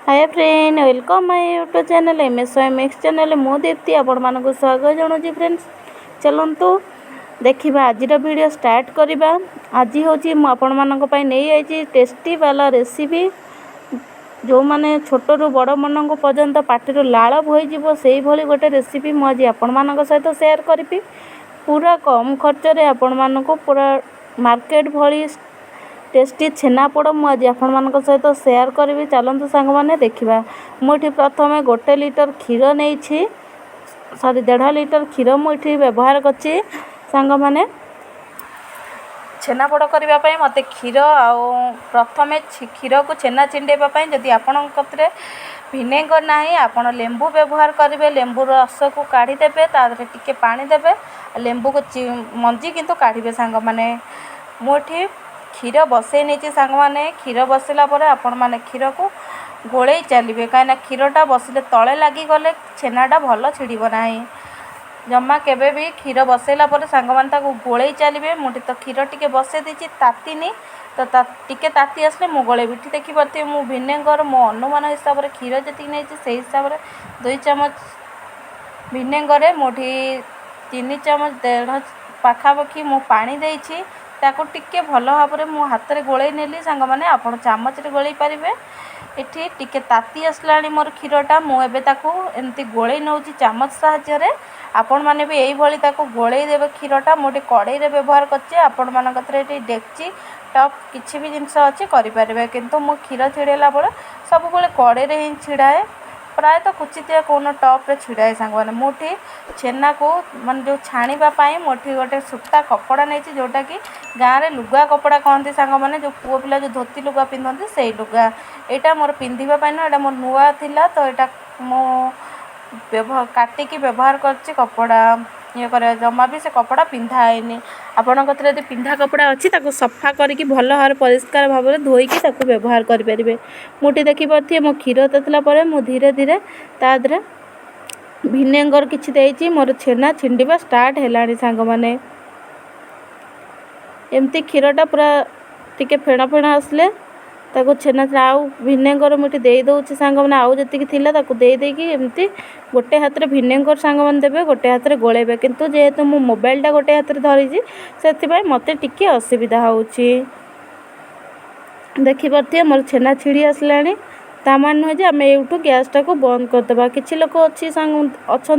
Hi friend welcome my YouTube channel MSMX channel मो दीप्ति आपण स्वागत जनाऊँ फ्रेंड्स। चलतु देखा आज वीडियो स्टार्ट करवा। आज हूँ आपण नहीं टेस्टी वाला रेसिपी जो मैंने छोट रू बड़ मन पर्यंत पाटिर लाल बोईज से भली गोटे रेसिपी मुझे आपण सहित सेयार करी। पूरा कम खर्च आपण मानक पूरा मार्केट भली टेस्टी छेनापोड़ मुझे आपण सहित सेयार करी। चलतु सांग मैंने देखा मुझे प्रथम 1 लिटर क्षीर नहीं सॉरी 1.5 लिटर क्षीर मुझे व्यवहार करछि। सांग मैंने छेनापोड़ करने मत क्षीर प्रथम क्षीर को छेना चिंडेवाई जदि आपण भिनेगर ना आपण लेंबू व्यवहार करेंगे। लेंबू रस को काढ़ीदेवे टे पानी देवे लेंबू को मंजी किंतु काढ़े। सांग मैंने मुझे क्षीर बसई नहीं सांग मैंने क्षीर बसला आपण मैंने क्षीर को गोले चलिए कहीं क्षीरटा बसिले तले लगिगले छेनाटा भल छिड़ब ना जमा केबे भी क्षीर बसैला सांग मैंने गोले चलिए। मुझे तो क्षीर टी बसई देती तातीनी तो टे ताती आसले मु गोले भी देखिपे मु भिनेगर मो अनुमान हिसाब से क्षीर जी नहीं से हिसाब से 2 चामच भिनेगर मुठी 3 चामच 1.5 पाखापाखि मु पानी देछि ताको टिके भल भाव में मो हाथ में गोले नेली। सांग मैंने आप चामच गोले पारे ये टिके ताती आसला मोर क्षीरटा मुझे एमती गोले नौ चामच साहाय्य आपण मैंने भी यही गोले देवे। क्षीरटा मुझे कड़े व्यवहार करछे आपण मान डेक्ची टप किसी भी जिनस अच्छे करें किंतु मो क्षीर छिड़ेला सब कड़े ही छिड़ाए प्रायतः कुचितिया कौन टप्रे छिड़ाए। सांग मैंने मुठी छेना को मान जो छाणीवाई मुठी गोटे सूता कपड़ा नहीं जोटा कि गाँव में लुगा कपड़ा कहते। सांग मैंने जो पुओ पिला जो धोती लुगा पिंधती से लुगा यहाँ मोर पिंधापी ना मोर नुआ थिला तो यहाँ मो काटिकी व्यवहार करछि कपड़ा ये कर जमा भी से कपड़ा पिंधाएनि। आपण कतरे पिंधा कपड़ा अच्छी सफा करके भल भाव परिष्कार भाव में धोईकी व्यवहार करें। मुठी देखिपे मो क्षीर ततला मु धीरे धीरे तादे भिनेगर किछि देइछि मोर छेना छिंडिबा स्टार्ट हेलानी। सांग माने एमती क्षीरटा पूरा टिके फेण फेण आसले ताको छेना आउ भिनेगर मुठी दे दउछि। सांग माने आउ जतिक थिला ताको दे देकी एमती गोटे हाथ में भिनेगर सांग माने देबे गोटे हाथ में गोलेबे किंतु जेहेतु मो मोबाइलटा गोटे हाथ में धरिछि सेथिबाई मते टिके असुविधा होउछि। देखि परथिए मोर छेना छिड़ी आसलानी तामान नुहे जे आम यूँ गैसटा को बंद करदे। किसी लोक अच्छी अच्छा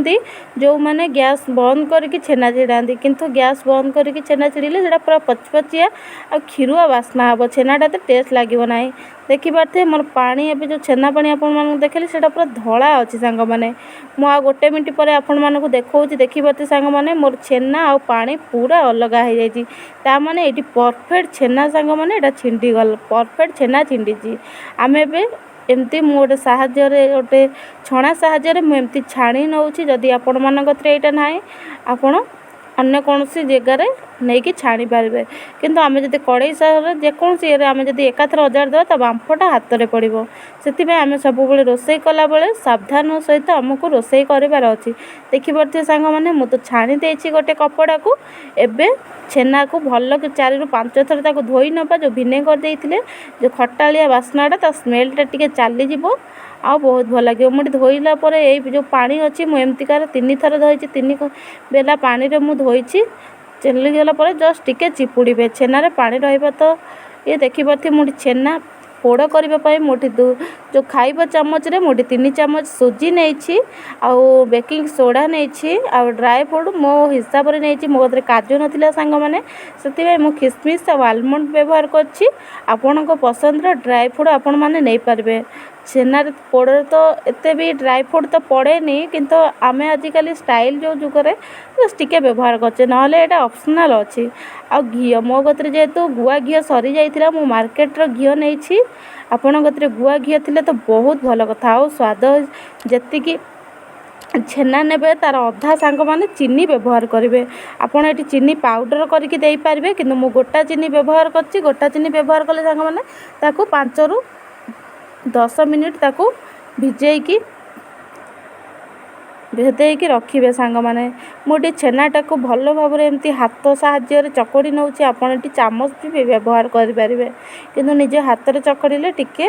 जो मैंने गैस बंद करके छेना छिड़ाती किंतु गैस बंद करके छेना छिड़े जो पूरा पचपचिया आ खीरुआ बास्ना हे छेनाटा तो टेस्ट लगे ना। देखिपे मोर पानी एवं जो छेना पानी आपको देखली से पूरा धला अच्छी। सांग मैंने मुझे 1 मिनट पर आपको देखा देखिपे सांग मैंने मोर छेना आ पानी पूरा अलग हो जाने ये परफेक्ट छेना सांग मैंने यहाँ छिंडीगल परफेक्ट छेना छिंडी। आम ए एमती गोटे साहाଯ୍ୟ गोटे छणा साहाଯ୍य मुझे छाणी नौ जदि आपण मान यहाँ ना आपण अन्य कौन जगार नहीं कि छाणी पारे किंतु आम जब कड़े सारे जेकोसी आम जब एकाथर अजार देवा तो बांफटा हाथ में पड़ो से आम सब रोसई कला बेले सावधान सहित आमको रोसई करार अच्छी। देखिपे सांग मैंने मुझे तो छाणी देछि गोटे कपड़ा को एबे छेना को भल 4 ରୁ 5 थर धोई नवा जो भिनेगर देते जो खटालिया बास्नाटा स्मेलटा टी चलीज आ बहुत भल लगे। मुझे धोईला ये जो पानी अच्छी मुझे 3 थर धोई 3 बेला पानी रे मु धोई चलीगला जस्ट टिके चिपुड़े छेना पानी रहा तो ये देखिपे मुझे छेना पोड़ करने मुठी जो खाइबा चामच रे मुठी 3 चामच सुजी नहीं आउ बेकिंग सोडा नहीं आउ ड्राई फ्रूट मो हिसाब से नहीं मो कतरे काजू नाला सांग मैंने से मु किसमिश और आलमंड व्यवहार करछि। आपण पसंद ड्राई फ्रूट आपण मैंने नहीं पारे छेना पोड़ तो एते भी ड्राई फ्रूट तो पड़े नहीं किंतु आमे आजिकल स्टाइल जो जुगरे टिके व्यवहार करछे नहले एटा ऑप्शनल अच्छी। आ घी मो कतरे जेहेतु गुआ घी सरी जाइथिला मु मार्केट घी नहीं आपण कतरे गुआ घी थिले तो बहुत भल कथा आ स्वाद जेतिकी छेना नेबे तार अधा सांग माने चीनी व्यवहार करेंगे। आपड़ ये चीनी पाउडर करके दे पारे कि मु गोटा चीनी व्यवहार करछि। गोटा चीनी व्यवहार कले सांग माने ताकू 5 ରୁ 10 मिनिट ताकू भिजेकी भेदेकी रखिए सांग माने मुझे छेनाटा को भल भाव एमती हाथ साहाय्य चकड़ी नौ आप चामच भी व्यवहार करेंगे कि निजे हाथ में चकड़े टिके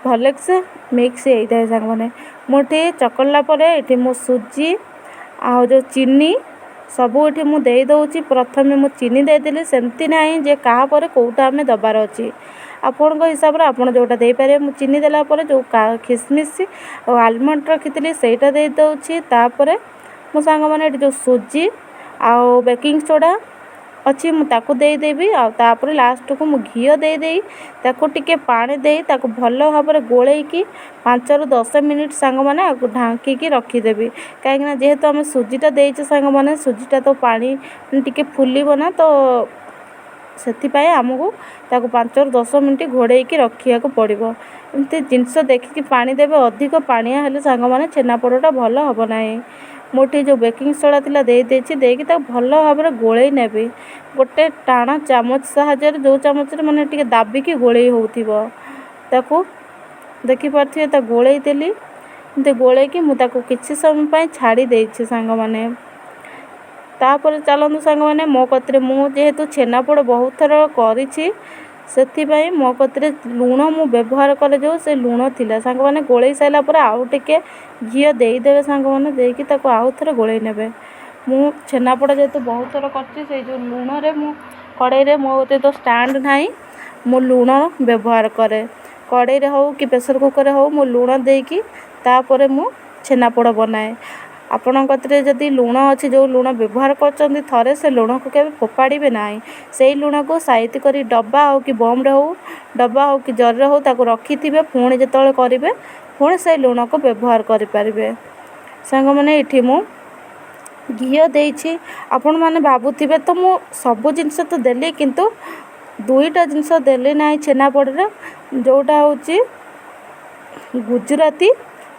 भल से मिक्स होता है सांग मैंने मुझे चकड़ला ये मो सुजी आ जो चीनी सबू ये मुझे दे प्रथम मु चीनी देदेली सेमती ना जे क्या कौटा आम दबार अच्छी आपण हिसाब से आप जोटा दे पारे मु चीनी देला जो खिसमिश और आलमंड रखी सेटा दे दूँगी मो सांग मैंने जो सुजी आउ बेकिंग सोडा अच्छी मुझे देदेवी आपर लास्ट को मु घी दे ताको टिके पानी दे ताको भल भाव गोलैकी 5 ରୁ 10 मिनिट सांग मैंने ढांकी रखीदेवी कहीं जेहेतु आम सुजीटा देचे सांग मैंने सुजीटा तो पानी टिके फुलब ना तो से आमको 5 ରୁ 10 मिनिट घोड़े रखा पड़ो एमती जिनस देखिकी पानी देवे अधिक पानिया हेल्ले सांग मैंने छेनापोड़टा भल हम ना मोटे जो बेकिंग सोडा थिला देकी भल भाव गोलई नेबी गोटे टाण चामच साहाय्य जो चामच माने टिके दाबिकी गोलई होउथिबो ताकू देखि पारथिबे ता गोलई देली एमती गोलैकी मुझे किसी समय छाड़ी देछि सांग माने तापर चलतु सांग मैंने मो कतिरे मु जेहेतु छेनापोड़ बहुत थर करिछि से मो कतिरे लुण मु व्यवहार करे जो से लुण थिला सांग मैंने गोलई साइला पर आउ टिके घी देदेवे सांग मैंने देकी ताको आउ थरे गोलई नेबे मु छेनापोड़ जेहेतु बहुत थर करछि से जो लुण रे मु कड़ाई रे मोते तो स्टैंड नाही मु लुण व्यवहार करे कड़ाई रे हो कि प्रेशर कुकर हो मु लुण देकी तापर मु छेनापोड़ बनाए आपण कतिरे जदि लुण अच्छी जो लुण व्यवहार कर थरे से लुण को केबे फोपाड़े ना से लुण को साइज कर डब्बा हो कि बम्रे हो डब्बा हो कि जर हो ताको रखी थे पुणी जो करेंगे पुणी से लुण को व्यवहार करें सांग मैंने ये मु घी देछि आपण मैंने भावुवे तो मु सबू जिनस तो देली किंतु 2टा जिनस देली ना छेनापोड़ जोटा हूँ गुजराती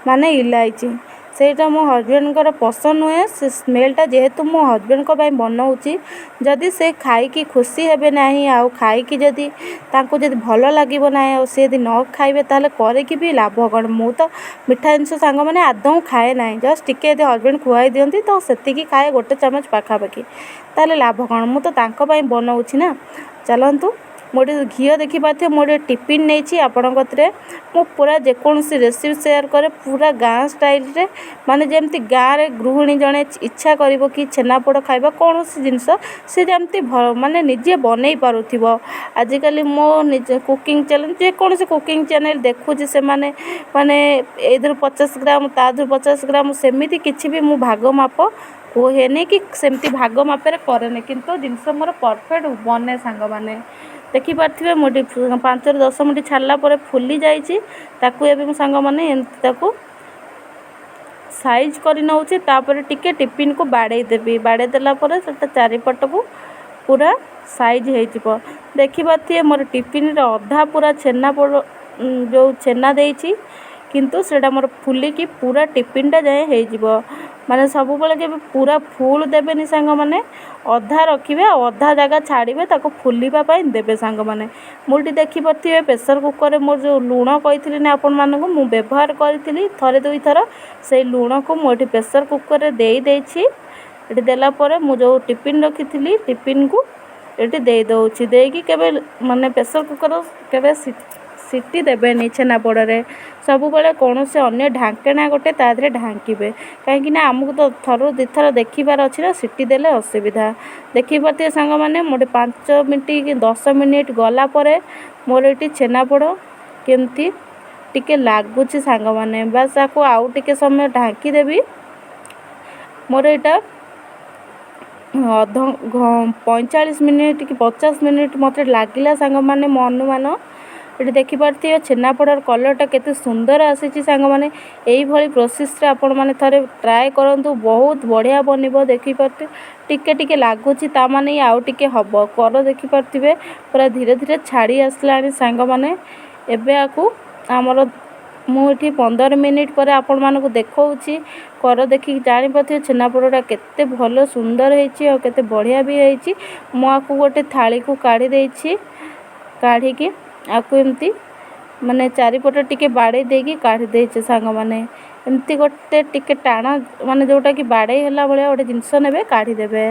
माने इलायची सेटा मो हजबैंड पसंद नुहे से स्मेलटा जेहेतु मो हजबैंड को बनाऊँगी जदि से खाई खुशी हेबे नहीं आउ खाई जदि तांको जदि भल लगे ना सी यदि न खाइबे ताले करके भी लाभ कौन मु तो मिठा जिनस सांग मैंने आदौ खाए ना जस्ट टिके यदि हजबैंड खुआई दियंती तो सेतिकी खाए गोटे चामच पाखापाखि ताले लाभ कौन मु तो तांको बनाऊँगी ना चलतु मोटे घी देखी पारे मोटे टिफिन नहीं आपण कतिरे मु पूरा जेकोसी रेसिपी शेयर करे पूरा गाँ स्टाइल रे माने जेमती गाँव में गृहिणी जड़े इच्छा करिवो कि छेनापोड़ खाइबा कौन जिनस सी जमती माने निजे बनै पारुथिबो आजिकल मो निजे कुकिंग चैनल जेकोसी कुकिंग चैनल देखुची से माने एधर 50 ग्राम ताधर 50 ग्राम सेमिति किछि भी मु भाग माप कहेनी कि सेमती भाग मापे करे किंतु जिनस मोर परफेक्ट बने सांग माने देखी पारे मुझे 5 ରୁ 10 मिनिट छाड़ला फुली जाइए ताकू सांग मैंने एमती साइज कर नौचे तापर टिके टिफिन को बाड़े देवी बाड़े देला चारिपट को पूरा साइज हो देखी पारे मोर टिफिन अधा पूरा छेनापोड़ जो छेना देछि किंतु सेटा मोर फुलिकी पूरा टिफिनटा जाए हो माने सब बेले के पूरा फुल देबेनी सांग माने अधा रखिबे अधा जगह छाड़िबे ताको फुलिबा पई देबे सांग माने मुठी देखि पथिबे प्रेशर कुकर रे मोर जो लूण कहिथिली ना आपन मानको मु व्यवहार करथिली थरे दुई थर से लूण को मोठी प्रेशर कुकर रे देई देछि एटी देला परे मु जो टिफिन रखिथिली टिफिन को एटी देई दउछि देकी केबे माने प्रेशर कुकर केबे सीटी देबेनी छेनापोड़ रे सब बेले कौन से अन्य ढांकेना गोटे तादरे ढांकिबे कहीं आमको तो थर दिथर देखिबार अच्छी ना सीटी देले असुविधा देखी पारे सांग मैंने मोटे 5 मिनिट कि 10 मिनिट गला परे मोर ये छेनापोड़ केमती टिके लगुच सांग मैंने बस आपको आउ टिके समय ढांकी देवी मोर यहाँ अध 45 मिनिट कि 50 मिनिट मत लगिला सांग मैंने मो अनुमान ये देखिपे छेनापोड़ कलरटा केते सुंदर आसी सांग मैंने यही प्रोसेस आपण मैंने थरे ट्राए करूँ बहुत बढ़िया बनब देखिपे टिके टिके लगुच ताने आउ टिके हम कर देखिपे पूरा धीरे धीरे छाड़ी आसला सांग मैंने एबे आकु आमर मुझे 15 मिनिट पर आपण मानक देखौछि कर देखिक जानीपे छेनापोड़टा केते भल सुंदर होती और केते बढ़िया भी होती मुझे गोटे थाली को काढ़ी देछि काढ़ी आपको एमती माने चारिपट टिके बाड़े देकी काढ़ी देचे सांग माने ଏମିତି ଗୋଟେ ଟିକେ ଟାଣ ମାନେ ଯେଉଁଟାକି ବାଡ଼େଇ ହେଲା ଭଳିଆ ଗୋଟେ ଜିନିଷ ନେବେ କାଢ଼ିଦେବେ।